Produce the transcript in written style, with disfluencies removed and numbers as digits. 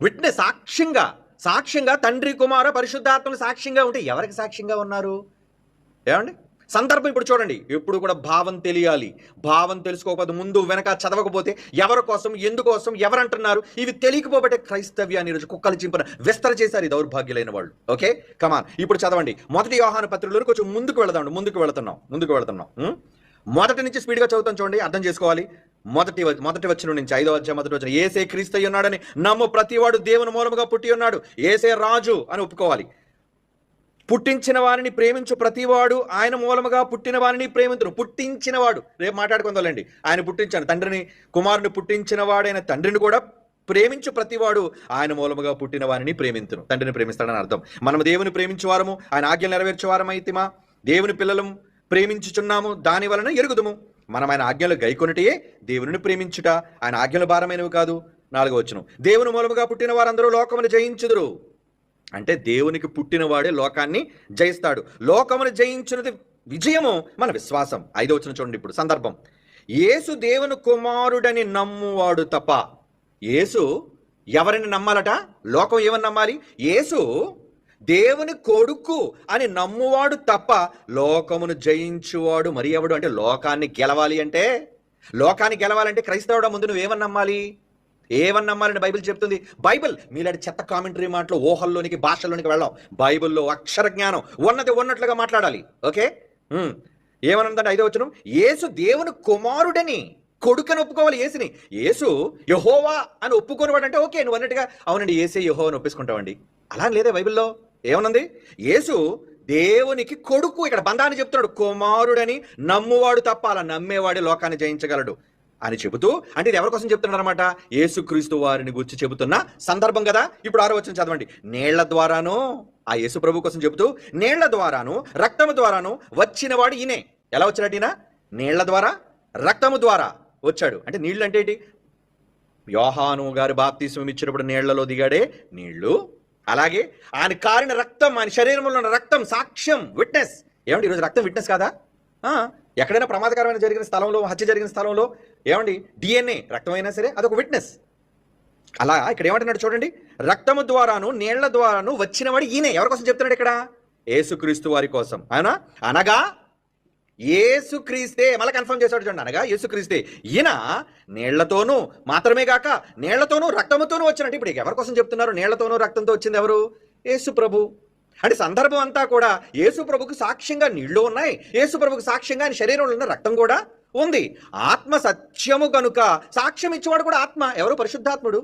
Witness, సాక్ష్యంగా తండ్రి, కుమార, పరిశుద్ధాత్మలు సాక్ష్యంగా ఉంటే ఎవరికి సాక్ష్యంగా ఉన్నారు? ఏమండి? సందర్భం ఇప్పుడు చూడండి. ఎప్పుడు కూడా భావం తెలియాలి. భావం తెలుసుకోకపోతే, ముందు వెనక చదవకపోతే, ఎవరి కోసం, ఎందుకోసం, ఎవరంటున్నారు, ఇవి తెలియకపోబట్టే క్రైస్తవ్యాన్ని ఈరోజు కుక్కలు చింపిన విస్తర చేశారు ఈ దౌర్భాగ్యులైన వాళ్ళు. ఓకే, కమాన్, ఇప్పుడు చదవండి. మొదటి యోహాను పత్రికలో కొంచెం ముందుకు వెళుతున్నాం. మొదటి నుంచి స్పీడ్గా చదువుతాం, చూడండి, అర్థం చేసుకోవాలి. మొదటి వచనం నుంచి 5వ అధ్యాయం మొదటి వచనం. యేసే క్రీస్తు అయి ఉన్నాడని నమ్ము ప్రతివాడు దేవుని మూలముగా పుట్టి ఉన్నాడు. యేసే రాజు అని ఒప్పుకోవాలి. పుట్టించిన వారిని ప్రేమించు ప్రతివాడు ఆయన మూలముగా పుట్టిన వారిని ప్రేమించును. పుట్టించినవాడు, రేపు మాట్లాడుకుందాలండి. ఆయన పుట్టించాను, తండ్రిని, కుమారుని పుట్టించిన వాడైన తండ్రిని కూడా ప్రేమించు ప్రతివాడు ఆయన మూలముగా పుట్టిన వారిని ప్రేమించును. తండ్రిని ప్రేమిస్తాడని అర్థం. మనము దేవుని ప్రేమించేవారము, ఆయన ఆజ్ఞలు నెరవేర్చేవారమైతిమా, దేవుని పిల్లలం ప్రేమించుచున్నాము, దాని వలన ఎరుగుదుము. మనం ఆయన ఆజ్ఞలు గైకొనుటయే దేవుని ప్రేమించుట, ఆయన ఆజ్ఞలు భారమైనవి కాదు. 4వ వచనం. దేవుని మూలముగా పుట్టిన వారందరూ లోకమును జయించుదురు. అంటే దేవునికి పుట్టినవాడే లోకాన్ని జయిస్తాడు. లోకమును జయించినది విజయము మన విశ్వాసం. 5వ వచనం చూడండి. ఇప్పుడు సందర్భం. యేసు దేవుని కుమారుడని నమ్మువాడు తప్ప. యేసు ఎవరిని నమ్మాలట? లోకం ఏమని నమ్మాలి? యేసు దేవుని కొడుకు అని నమ్మువాడు తప్ప లోకమును జయించువాడు మరి ఎవడు? అంటే లోకాన్ని గెలవాలంటే క్రైస్తవుడా ముందు నువ్వేమని నమ్మాలి? ఏమని నమ్మాలని బైబిల్ చెప్తుంది. బైబిల్ మీలాంటి చెత్త కామెంటరీ మాటలు, ఊహల్లోనికి, భాషల్లోనికి వెళ్ళాం. బైబిల్లో అక్షర జ్ఞానం ఉన్నది ఉన్నట్లుగా మాట్లాడాలి. ఓకే, ఏమనుందంటే 5వ వచనం. యేసు దేవుని కుమారుడని, కొడుకని ఒప్పుకోవాలి యేసుని. యేసు యెహోవా అని ఒప్పుకోనివాడు అంటే ఓకే, నువ్వు అన్నట్టుగా అవునండి యేసే యెహోవా అని ఒప్పేసుకుంటావండి. అలా లేదా బైబిల్లో? ఏమనుంది? యేసు దేవునికి కొడుకు. ఇక్కడ బంధాన్ని చెప్తున్నాడు. కుమారుడని నమ్మువాడు తప్ప, అలా నమ్మేవాడే లోకాన్ని జయించగలడు అని చెబుతూ, అంటే ఇది ఎవరి కోసం చెప్తున్నాడు అనమాట? యేసుక్రీస్తు వారిని గురించి చెబుతున్న సందర్భం కదా. ఇప్పుడు 6వ వచనం చదవండి. నీళ్ల ద్వారాను, ఆ యేసు ప్రభు కోసం చెబుతూ, నీళ్ల ద్వారాను రక్తము ద్వారాను వచ్చినవాడు ఈయనే. ఎలా వచ్చినట్టు ఈయన? నీళ్ల ద్వారా, రక్తము ద్వారా వచ్చాడు. అంటే నీళ్లు అంటే ఏంటి? యోహాను గారి బాప్తిస్మం ఇచ్చినప్పుడు నీళ్లలో దిగాడే నీళ్లు. అలాగే ఆయన కారిన రక్తం, ఆయన శరీరంలో ఉన్న రక్తం సాక్ష్యం, విట్నెస్. ఏమండి ఈరోజు రక్తం విట్నెస్ కాదా? ఎక్కడైనా ప్రమాదకరమైన జరిగిన స్థలంలో, హత్య జరిగిన స్థలంలో ఏమండి DNA రక్తమైనా సరే అదొక విట్నెస్. అలా ఇక్కడ ఏమంటున్నాడు చూడండి. రక్తము ద్వారాను నీళ్ల ద్వారాను వచ్చినవాడు ఈయనే. ఎవరి కోసం చెప్తున్నాడు ఇక్కడ? యేసుక్రీస్తు వారి కోసం. అవునా? అనగా యేసుక్రీస్తే, మళ్ళీ కన్ఫర్మ్ చేశాడు చూడండి. అనగా యేసుక్రీస్తే. ఈయన నీళ్లతోనూ మాత్రమే కాక నీళ్లతోనూ రక్తముతోనూ వచ్చినట్టు. ఇప్పుడు ఎవరి కోసం చెప్తున్నారు? నీళ్లతోనూ రక్తంతో వచ్చింది ఎవరు? యేసు ప్రభు. అంటే సందర్భం అంతా కూడా యేసు ప్రభుకు సాక్ష్యంగా నీళ్లు ఉన్నాయి, యేసు ప్రభుకు సాక్ష్యంగా ఆయన శరీరంలో ఉన్న రక్తం కూడా ఉంది. ఆత్మ సత్యము కనుక సాక్ష్యం ఇచ్చేవాడు కూడా ఆత్మ. ఎవరు? పరిశుద్ధాత్ముడు.